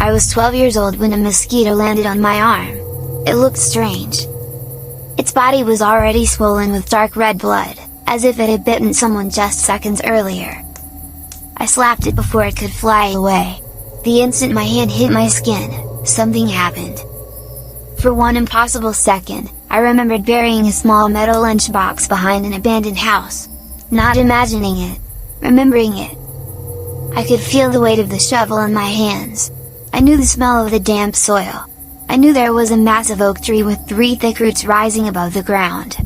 I was 12 years old when a mosquito landed on my arm. It looked strange. Its body was already swollen with dark red blood, as if it had bitten someone just seconds earlier. I slapped it before it could fly away. The instant my hand hit my skin, something happened. For one impossible second, I remembered burying a small metal lunchbox behind an abandoned house. Not imagining it, remembering it. I could feel the weight of the shovel in my hands. I knew the smell of the damp soil. I knew there was a massive oak tree with 3 thick roots rising above the ground.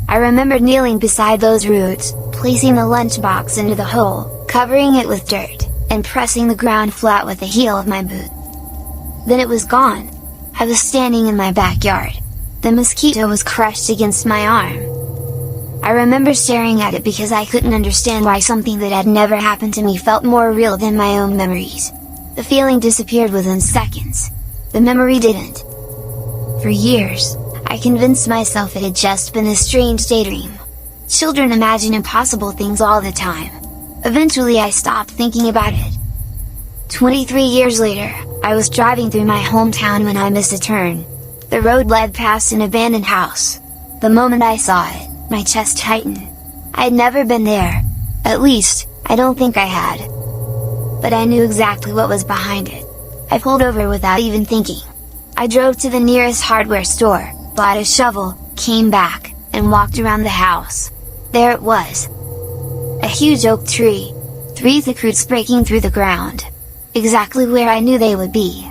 I remembered kneeling beside those roots, placing the lunchbox into the hole, covering it with dirt, and pressing the ground flat with the heel of my boot. Then it was gone. I was standing in my backyard. The mosquito was crushed against my arm. I remember staring at it because I couldn't understand why something that had never happened to me felt more real than my own memories. The feeling disappeared within seconds. The memory didn't. For years, I convinced myself it had just been a strange daydream. Children imagine impossible things all the time. Eventually I stopped thinking about it. 23 years later, I was driving through my hometown when I missed a turn. The road led past an abandoned house. The moment I saw it, my chest tightened. I had never been there. At least, I don't think I had. But I knew exactly what was behind it. I pulled over without even thinking. I drove to the nearest hardware store, bought a shovel, came back, and walked around the house. There it was. A huge oak tree, 3 thick roots breaking through the ground. Exactly where I knew they would be.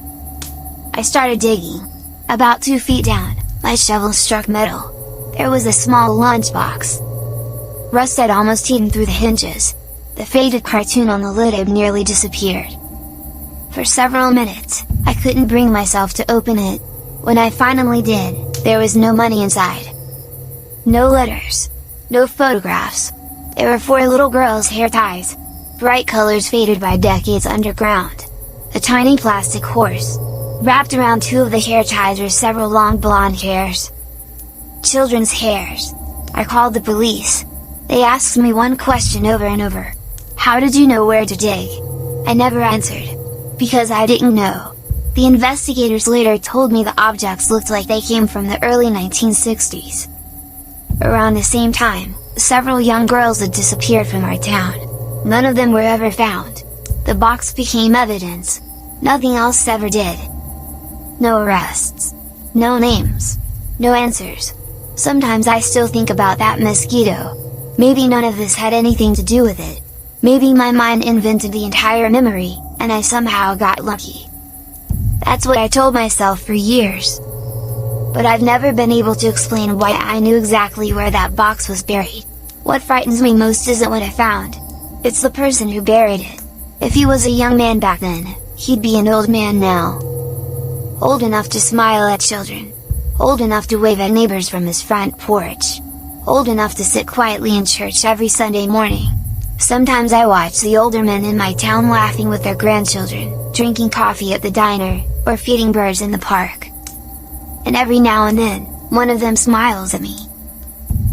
I started digging. About 2 feet down, my shovel struck metal. There was a small lunchbox. Rust had almost eaten through the hinges. The faded cartoon on the lid had nearly disappeared. For several minutes, I couldn't bring myself to open it. When I finally did, there was no money inside. No letters. No photographs. There were 4 little girls' hair ties. Bright colors faded by decades underground. A tiny plastic horse. Wrapped around 2 of the hair ties were several long blonde hairs. Children's hairs. I called the police. They asked me one question over and over. How did you know where to dig? I never answered. Because I didn't know. The investigators later told me the objects looked like they came from the early 1960s. Around the same time, several young girls had disappeared from our town. None of them were ever found. The box became evidence. Nothing else ever did. No arrests. No names. No answers. Sometimes I still think about that mosquito. Maybe none of this had anything to do with it. Maybe my mind invented the entire memory, and I somehow got lucky. That's what I told myself for years. But I've never been able to explain why I knew exactly where that box was buried. What frightens me most isn't what I found. It's the person who buried it. If he was a young man back then, he'd be an old man now. Old enough to smile at children. Old enough to wave at neighbors from his front porch. Old enough to sit quietly in church every Sunday morning. Sometimes I watch the older men in my town laughing with their grandchildren, drinking coffee at the diner, or feeding birds in the park. And every now and then, one of them smiles at me.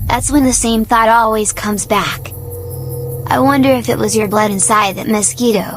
That's when the same thought always comes back. I wonder if it was your blood inside that mosquito.